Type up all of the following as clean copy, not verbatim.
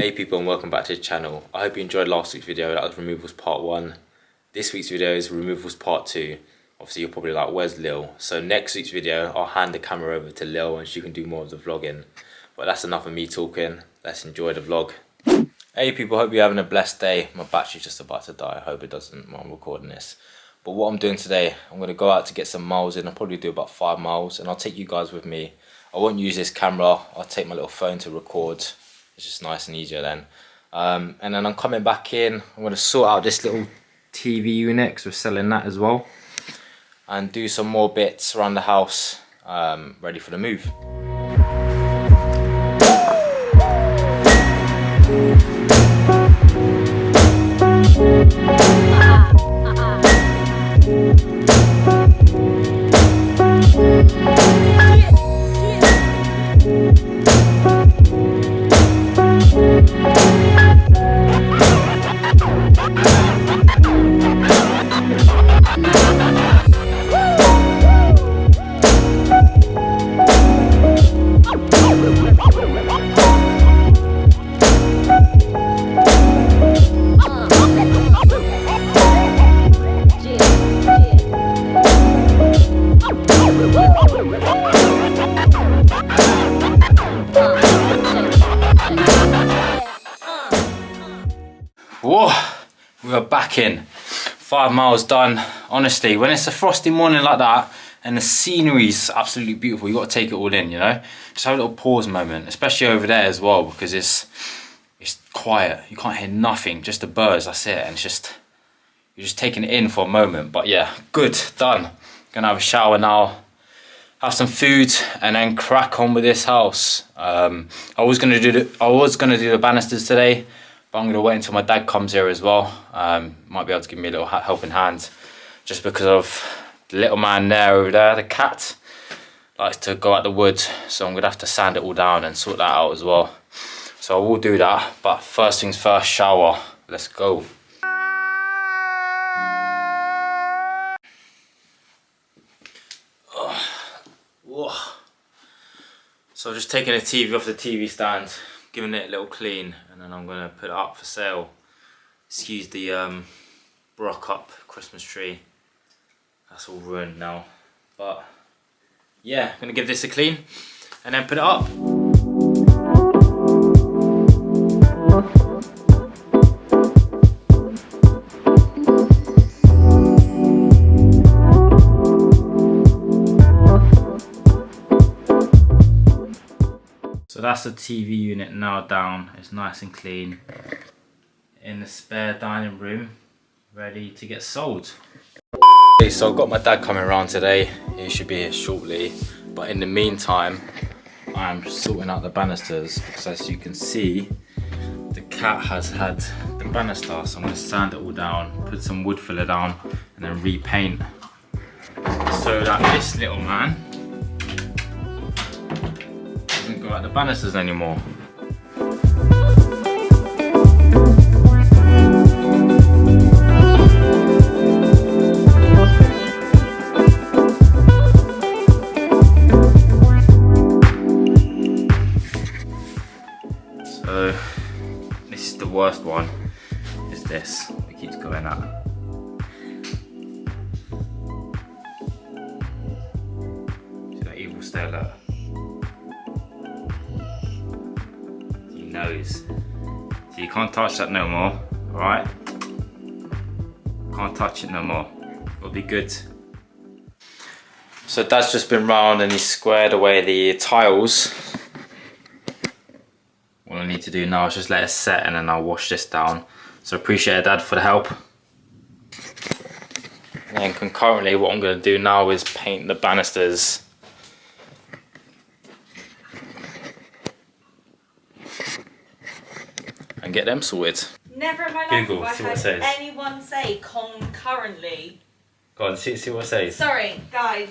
Hey people, and welcome back to the channel. I hope you enjoyed last week's video. That was removals part 1. This week's video is removals part 2. Obviously you're probably like, where's Lil? So next week's video I'll hand the camera over to Lil and she can do more of the vlogging. But that's enough of me talking. Let's enjoy the vlog. Hey people, hope you're having a blessed day. My battery's just about to die. I hope it doesn't while I'm recording this. But what I'm doing today, I'm going to go out to get some miles in. I'll probably do about 5 miles and I'll take you guys with me. I won't use this camera. I'll take my little phone to record. It's just nice and easier then. And then I'm coming back in. I'm going to sort out this little TV unit because we're selling that as well. And do some more bits around the house, ready for the move. Whoa, we are back in. 5 miles done. Honestly, when it's a frosty morning like that and the scenery's absolutely beautiful, you got to take it all in, you know. Just have a little pause moment, especially over there as well, because it's quiet. You can't hear nothing, just the birds. That's it, and it's just you're just taking it in for a moment. But yeah, good, done. Gonna have a shower now, have some food, and then crack on with this house. I was gonna do the banisters today. But I'm going to wait until my dad comes here as well. Might be able to give me a little helping hand. Just because of the little man there over there, the cat, likes to go out the wood. So I'm going to have to sand it all down and sort that out as well. So I will do that. But first things first, shower. Let's go. So I'm just taking the TV off the TV stand, giving it a little clean, and then I'm gonna put it up for sale. Excuse the brock up Christmas tree. That's all ruined now. But yeah, I'm gonna give this a clean and then put it up. So that's the TV unit now down. It's nice and clean. In the spare dining room, ready to get sold. Okay, so I've got my dad coming around today. He should be here shortly. But in the meantime, I'm sorting out the banisters because as you can see, the cat has had the banister. So I'm going to sand it all down, put some wood filler down, and then repaint so that this little man doesn't go out the banisters anymore. So this is the worst one, is this. It keeps going up. See that evil stare there? Nose. So you can't touch that no more, alright? Can't touch it no more. It'll be good. So Dad's just been round and he's squared away the tiles. What I need to do now is just let it set and then I'll wash this down. So appreciate it, Dad, for the help. And then concurrently what I'm going to do now is paint the banisters. And get them sorted. Never in my life Google, have see I what it heard says. anyone say concurrently. Go on, see what it says. Sorry, guys.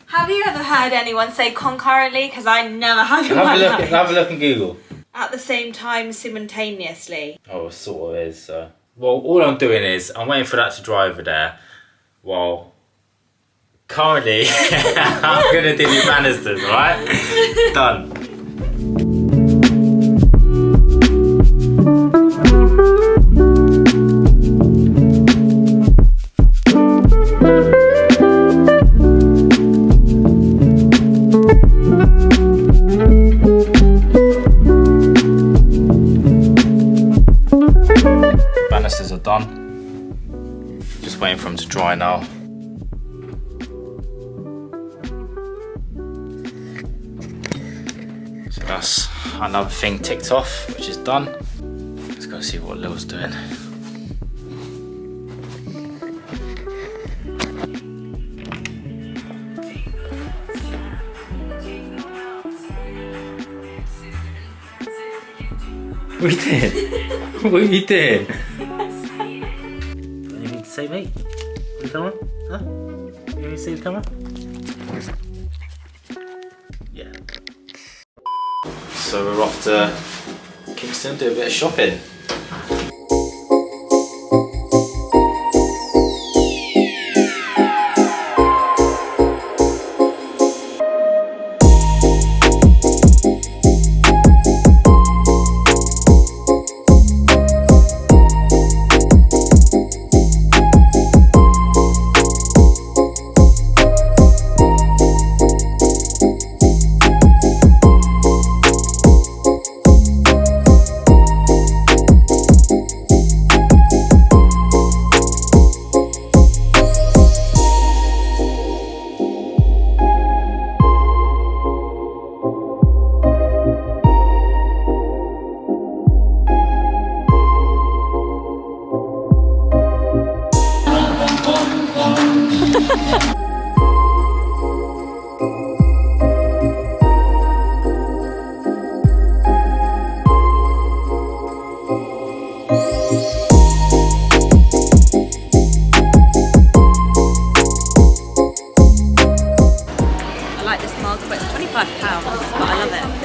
Have you ever heard anyone say concurrently? Because I never have in my life. Have a look in Google. At the same time, simultaneously. Oh, it sort of is. Well, all I'm doing is I'm waiting for that to dry over there. While currently, I'm gonna do the banisters, right? Done. done. Just waiting for them to dry now. So that's another thing ticked off, which is done. Let's go see what Lil's doing. What are you doing? What are you doing? Anything to say, mate? On the camera? Huh? You want to see the camera? Yeah. So we're off to Kingston, do a bit of shopping.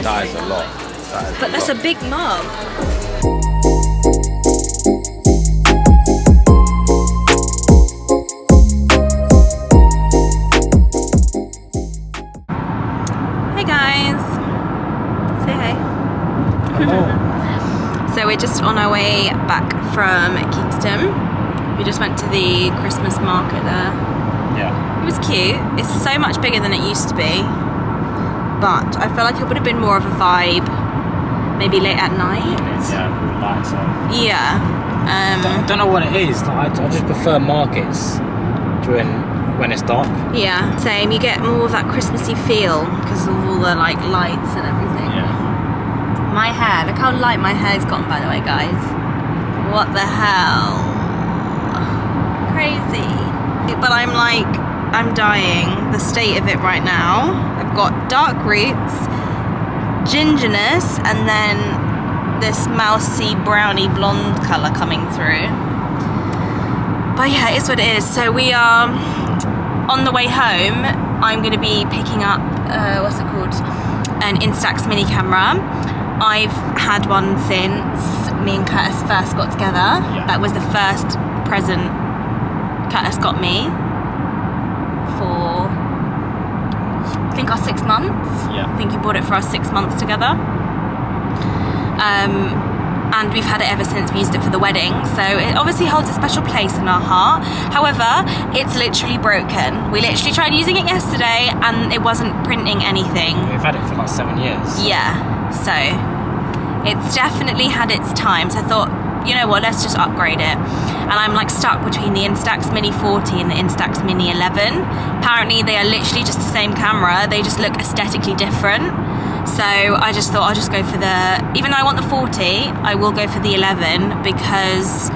That is a lot. But that's a big mug. Hey guys. Say hey. Hello. So we're just on our way back from Kingston. We just went to the Christmas market there. Yeah. It was cute. It's so much bigger than it used to be. But I feel like it would have been more of a vibe maybe late at night. Yeah, with lights on. Yeah. I don't know what it is. Like, I just prefer markets when it's dark. Yeah, same. You get more of that Christmassy feel because of all the like lights and everything. Yeah. My hair. Look how light my hair's gotten, by the way, guys. What the hell? Crazy. But I'm dying. The state of it right now. I've got dark roots, gingerness, and then this mousy browny blonde colour coming through. But yeah, it is what it is. So we are on the way home. I'm going to be picking up, what's it called? An Instax mini camera. I've had one since me and Curtis first got together. Yeah. That was the first present Curtis got me for, I think, our 6 months. Yeah. I think he bought it for our 6 months together. And we've had it ever since. We used it for the wedding, so it obviously holds a special place in our heart. However, it's literally broken. We literally tried using it yesterday and it wasn't printing anything. We've had it for like 7 years. Yeah, so it's definitely had its time. So I thought, you know what, let's just upgrade it. And I'm like stuck between the Instax Mini 40 and the Instax Mini 11. Apparently they are literally just the same camera, they just look aesthetically different. So I just thought I'll just go for the, even though I want the 40, I will go for the 11 because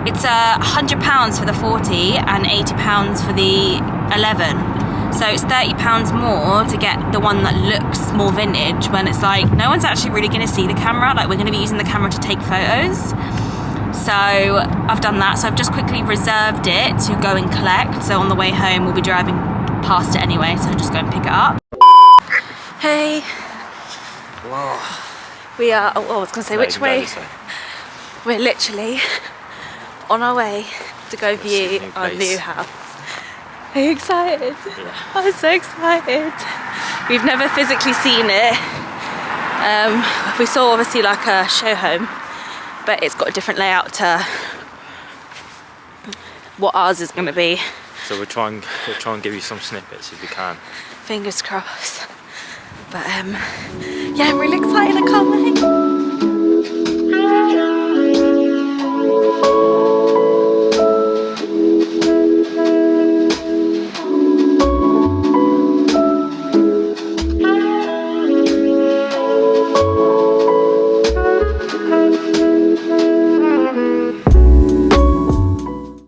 it's £100 for the 40 and £80 for the 11. So it's £30 more to get the one that looks more vintage when it's like, no one's actually really gonna see the camera. Like, we're gonna be using the camera to take photos. So I've done that. So I've just quickly reserved it to go and collect. So on the way home, we'll be driving past it anyway. So I'll just go and pick it up. Hey. Wow. We are, I was gonna say, which way? We're literally on our way to go view our new house. Are you excited? Yeah. I'm so excited. We've never physically seen it. We saw obviously like a show home, but it's got a different layout to what ours is gonna be. So we'll try and give you some snippets if we can. Fingers crossed. But yeah, I'm really excited. I can't wait.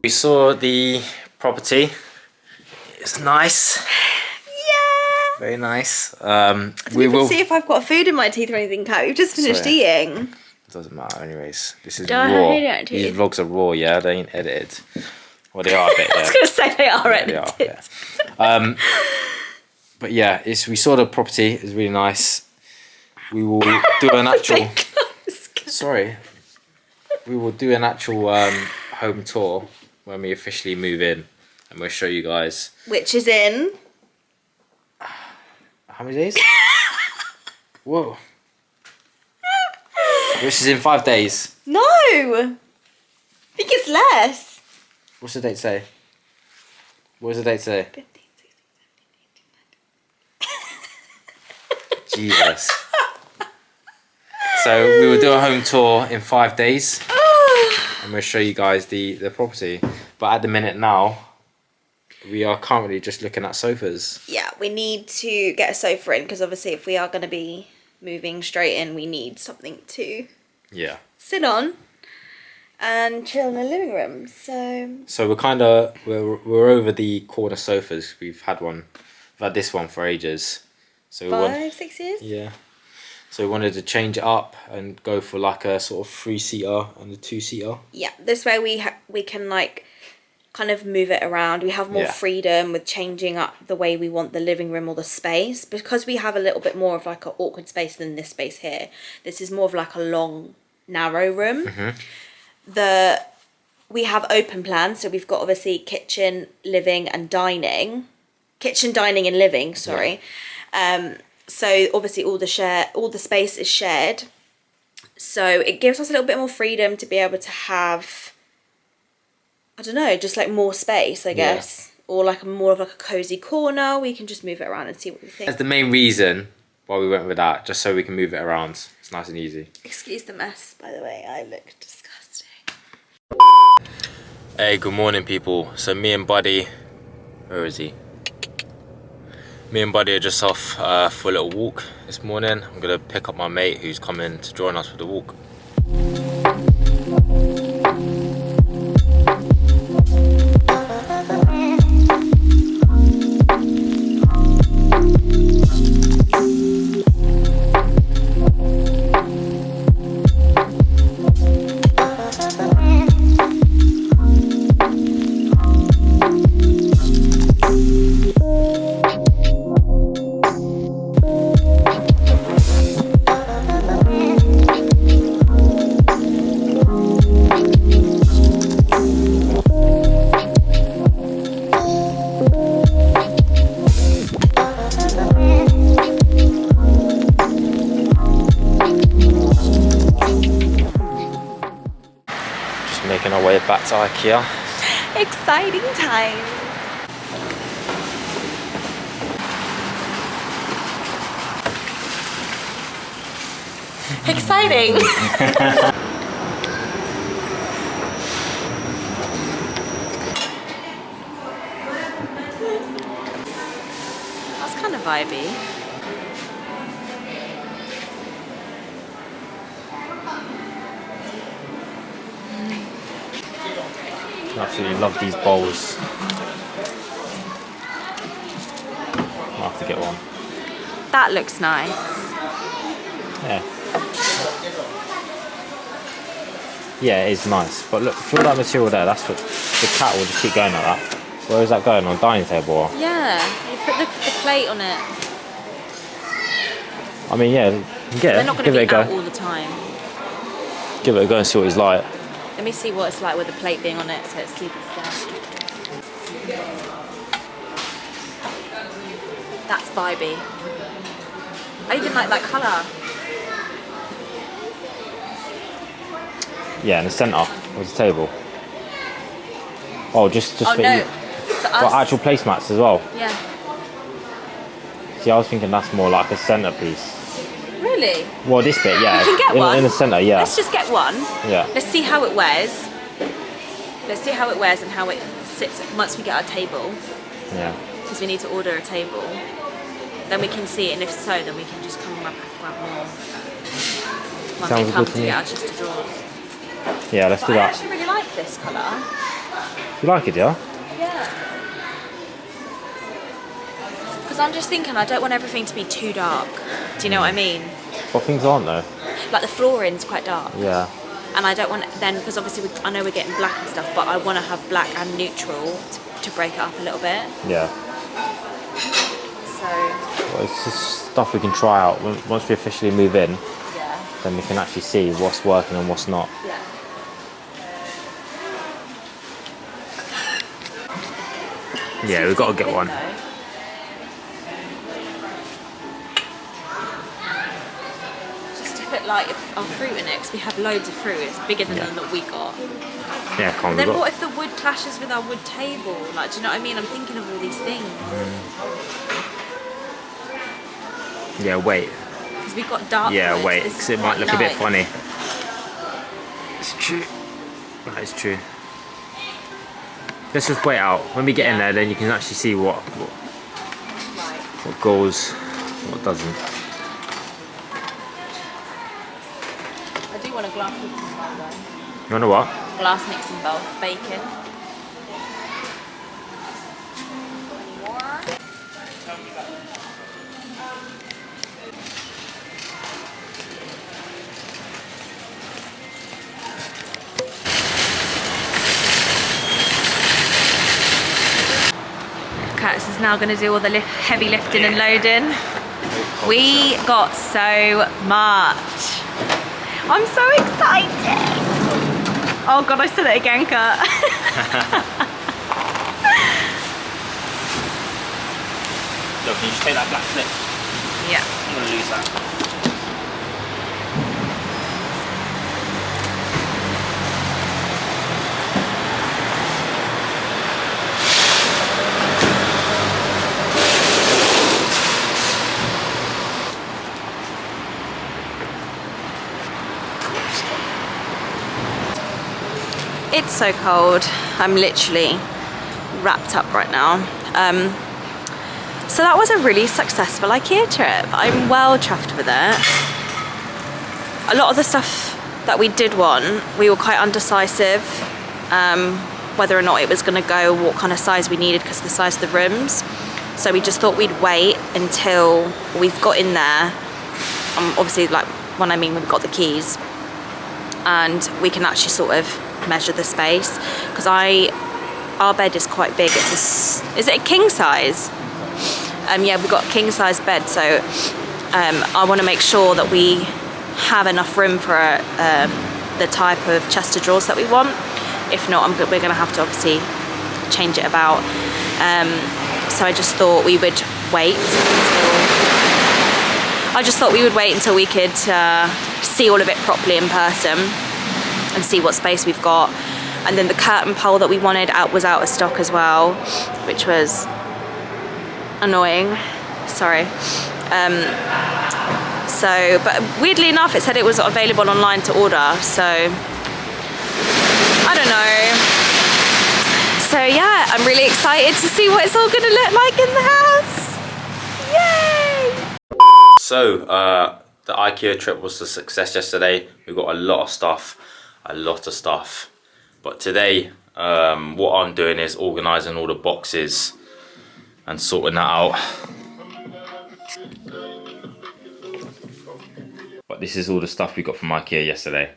We saw the property. It's nice. Yeah. Very nice. We will see if I've got food in my teeth or anything, Kat. We've just finished eating. Doesn't matter anyways. This is Don't raw. hate it, These vlogs are raw, yeah? They ain't edited. Well, they are a bit, yeah. I was going to say they are edited. They are, yeah. But yeah, we saw the property. It's really nice. We will do an actual... Sorry. We will do an actual home tour when we officially move in. And we'll show you guys. Which is in... How many days? Whoa. Which is in 5 days. No! I think it's less. What's the date say? What does the date say? 15, 16, 17, 18, 19. Jesus. So we will do a home tour in 5 days. And we'll show you guys the property. But at the minute now, we are currently just looking at sofas. Yeah, we need to get a sofa in because obviously if we are going to be moving straight in, we need something to sit on and chill in the living room. So we're over the corner sofas. We've had this one for ages. So 5-6 years. Yeah. So we wanted to change it up and go for like a sort of 3-seater and a 2-seater. Yeah, this way we can like kind of move it around. We have more freedom with changing up the way we want the living room or the space, because we have a little bit more of like an awkward space than this space here. This is more of like a long, narrow room. We have open plans, so we've got obviously kitchen, living and dining. Kitchen, dining and living, sorry. Yeah. So obviously all the space is shared. So it gives us a little bit more freedom to be able to have, I don't know, just like more space, I guess. Or like more of like a cozy corner. We can just move it around and see what we think. That's the main reason why we went with that, just so we can move it around. It's nice and easy. Excuse the mess, by the way. I look disgusting. Hey, good morning, people. So me and Buddy, where is he? Me and Buddy are just off for a little walk this morning. I'm gonna pick up my mate who's coming to join us for the walk. Making our way back to Ikea. Exciting times. Exciting. That's kind of vibey. I absolutely love these bowls. I'll have to get one. That looks nice. Yeah. Yeah, it is nice. But look, feel that material there. That's what the cat will just keep going like that. Where is that going? On dining table? Or? Yeah, you put the plate on it. I mean, yeah, They're not going to be out all the time. Give it a go and see what he's like. Let me see what it's like with the plate being on it, so it's super soft. That's vibey. I even like that colour. Yeah, in the centre of the table. Oh, just oh, for, no. For actual placemats as well. Yeah. See, I was thinking that's more like a centrepiece. Really? Well, this bit, yeah. You can get one. In the centre, yeah. Let's just get one. Yeah. Let's see how it wears. Let's see how it wears and how it sits once we get our table. Yeah. Because we need to order a table. Then we can see it, and if so, then we can just come and grab more. Once Sounds we come good to get our chest of drawers. Yeah, let's do I that. actually really like this colour. You like it, yeah? Yeah. Because I'm just thinking, I don't want everything to be too dark. Do you know what I mean? What things aren't though? Like the flooring's quite dark. Yeah. And I don't want then, because obviously I know we're getting black and stuff, but I want to have black and neutral to break it up a little bit. Yeah. So. Well, it's just stuff we can try out. Once we officially move in, Yeah. then we can actually see what's working and what's not. Yeah. Yeah, we've got to get one. Just to put like our fruit in it, because we have loads of fruit. It's bigger than the one that we got. Yeah, can't Then what if the wood clashes with our wood table? Like, do you know what I mean? I'm thinking of all these things. Yeah, wait. Because we've got dark wood. Yeah, wait, because it might look a bit funny. It's true. That is true. Let's just wait out. When we get in there, then you can actually see what goes, what doesn't. I do want a glass mixing bowl though. You want a what? Glass mixing bowl, bacon. Curtis is now going to do all the heavy lifting and loading. We got so much. I'm so excited. Oh God, I said it again, Kurt. Look, can you just take that black slip? Yeah. I'm going to lose that. It's so cold. I'm literally wrapped up right now. So that was a really successful Ikea trip. I'm well chuffed with it. A lot of the stuff that we did want, we were quite undecisive whether or not it was going to go, what kind of size we needed because of the size of the rooms. So we just thought we'd wait until we've got in there. Obviously, like when I mean we've got the keys, and we can actually sort of measure the space, because our bed is quite big. Is it a king size? Yeah, we've got a king size bed, so I want to make sure that we have enough room for the type of chest of drawers that we want. If not, we're going to have to obviously change it about. So I just thought we would wait until we could see all of it properly in person and see what space we've got. And then the curtain pole that we wanted was out of stock as well, which was annoying. Sorry. But weirdly enough, it said it was available online to order, so I don't know. So yeah, I'm really excited to see what it's all gonna look like in the house. Yay! So the Ikea trip was a success yesterday. We got a lot of stuff. But today, what I'm doing is organising all the boxes and sorting that out. But this is all the stuff we got from Ikea yesterday.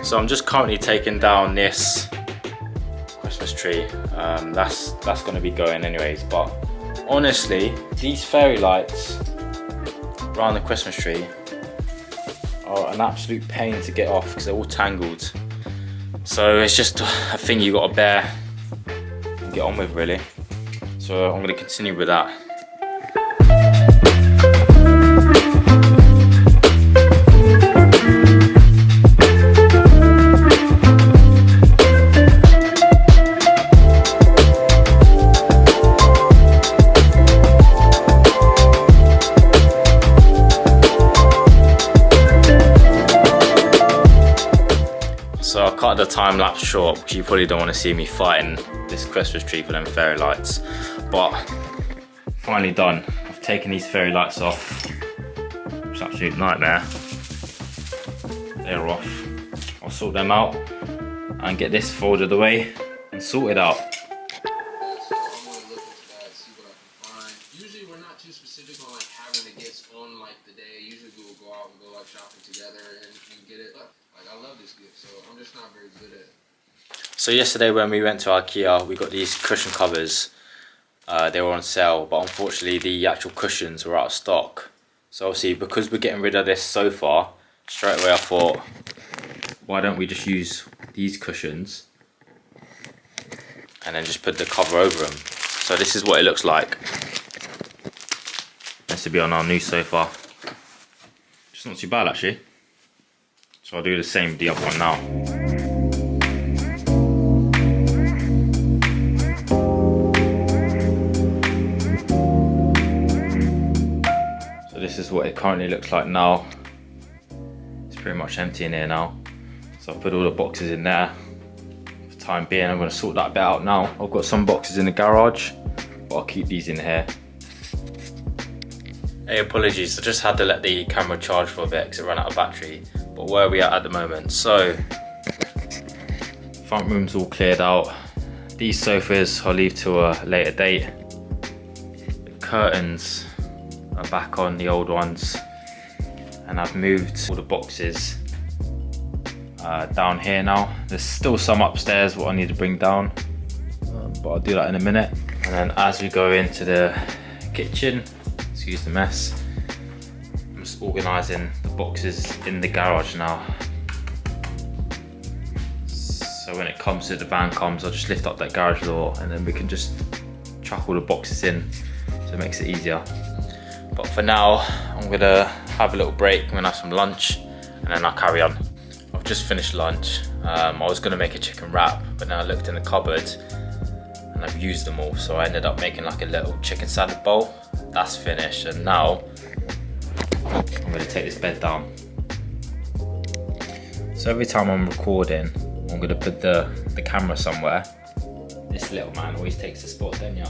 So I'm just currently taking down this Christmas tree. That's going to be going anyways. But honestly, these fairy lights around the Christmas tree are an absolute pain to get off because they're all tangled. So it's just a thing you got to bear and get on with, really. So I'm going to continue with that. So I cut the time lapse short because you probably don't want to see me fighting this Christmas tree for them fairy lights. But finally done. I've taken these fairy lights off. It's an absolute nightmare. They're off. I'll sort them out and get this folded away and sorted out. Usually we're not too specific on like having the gifts on like the day. Usually we'll go out and go like shopping together and get it. Like I love this gift, so I'm just not very good at it. So yesterday when we went to Ikea, we got these cushion covers. They were on sale, but unfortunately the actual cushions were out of stock. So obviously because we're getting rid of this sofa, straight away I thought, why don't we just use these cushions and then just put the cover over them. So this is what it looks like. This to be on our new sofa. It's not too bad actually. So I'll do the same with the other one now. So this is what it currently looks like now. It's pretty much empty in here now. So I've put all the boxes in there. For the time being, I'm going to sort that bit out now. I've got some boxes in the garage, but I'll keep these in here. Hey, apologies, I just had to let the camera charge for a bit because it ran out of battery. But where are we at the moment? So, front room's all cleared out. These sofas I'll leave to a later date. The curtains are back on, the old ones. And I've moved all the boxes down here now. There's still some upstairs what I need to bring down. But I'll do that in a minute. And then as we go into the kitchen, excuse the mess, I'm just organising the boxes in the garage now. So when it comes to the van comes, I'll just lift up that garage door and then we can just chuck all the boxes in, so it makes it easier. But for now, I'm gonna have a little break, I'm gonna have some lunch and then I'll carry on. I've just finished lunch. I was gonna make a chicken wrap, but then I looked in the cupboard and I've used them all, so I ended up making like a little chicken salad bowl. That's finished, and now I'm going to take this bed down. So every time I'm recording, I'm going to put the camera somewhere. This little man always takes the spot, don't ya?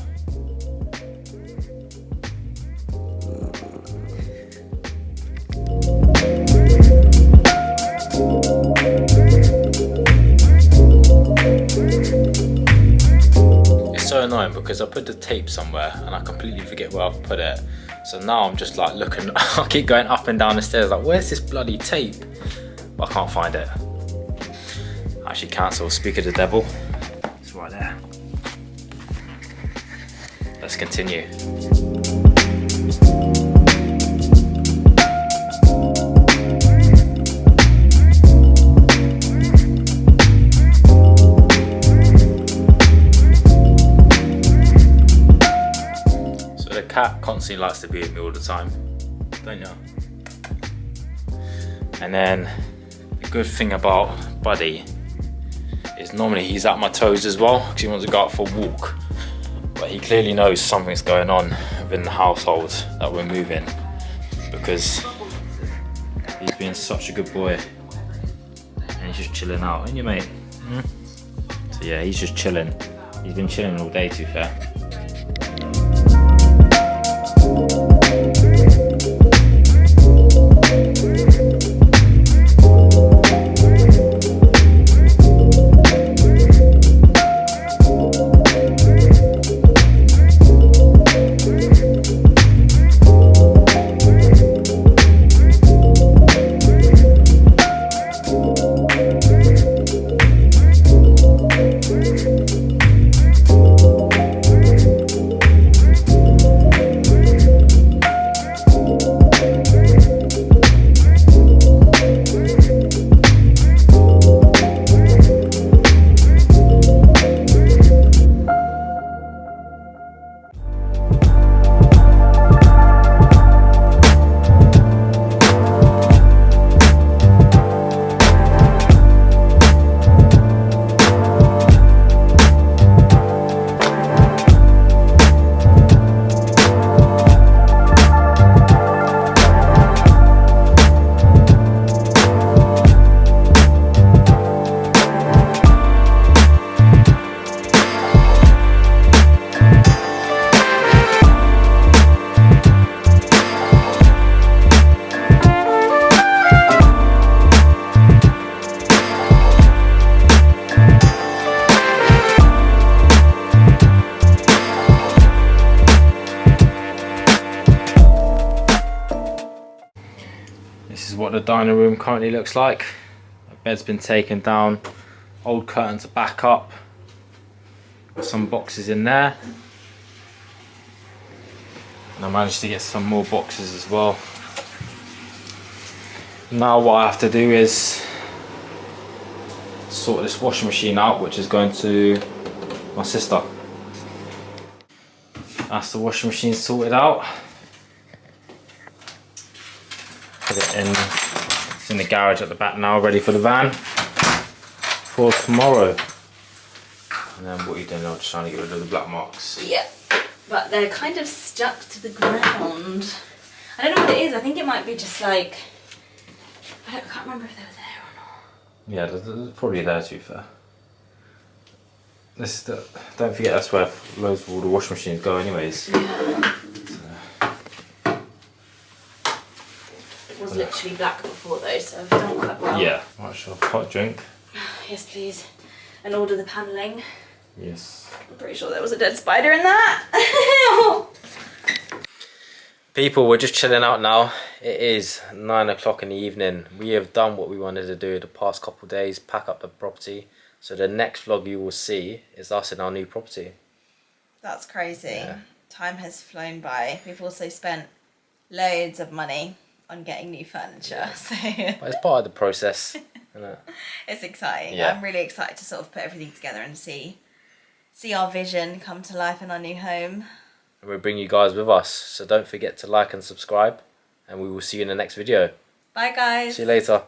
It's so annoying because I put the tape somewhere and I completely forget where I've put it. So now I'm just like looking, I keep going up and down the stairs like, where's this bloody tape? But I can't find it. Actually cancel, speak of the devil. It's right there. Let's continue. Cat constantly likes to be with me all the time, don't you? And then the good thing about Buddy is normally he's at my toes as well because he wants to go out for a walk, but he clearly knows something's going on within the household that we're moving, because he's been such a good boy and he's just chilling out, ain't you, mate? So yeah, he's just chilling. He's been chilling all day, to be fair. is what the dining room currently looks like. The bed's been taken down, old curtains are back up. Got some boxes in there. And I managed to get some more boxes as well. Now what I have to do is sort this washing machine out, which is going to my sister. That's the washing machine sorted out. Put it in, it's in the garage at the back now, ready for the van for tomorrow. And then what are you doing now? Just trying to get rid of the black marks. Yeah, but they're kind of stuck to the ground. I don't know what it is. I think it might be just like, I can't remember if they were there or not. Yeah, they're probably there, to be fair. This is the, don't forget that's where loads of all the washing machines go anyways. Yeah. It was literally black before though, so I've done quite well. Yeah. Right, sure. Hot drink. Yes, please. And order the panelling. Yes. I'm pretty sure there was a dead spider in that. People, we're just chilling out now. It is 9 o'clock in the evening. We have done what we wanted to do the past couple of days, pack up the property. So the next vlog you will see is us in our new property. That's crazy. Yeah. Time has flown by. We've also spent loads of money on getting new furniture. So But it's part of the process, isn't it? it's exciting. Yeah. I'm really excited to sort of put everything together and see our vision come to life in our new home. And we'll bring you guys with us. So don't forget to like and subscribe. And we will see you in the next video. Bye guys. See you later.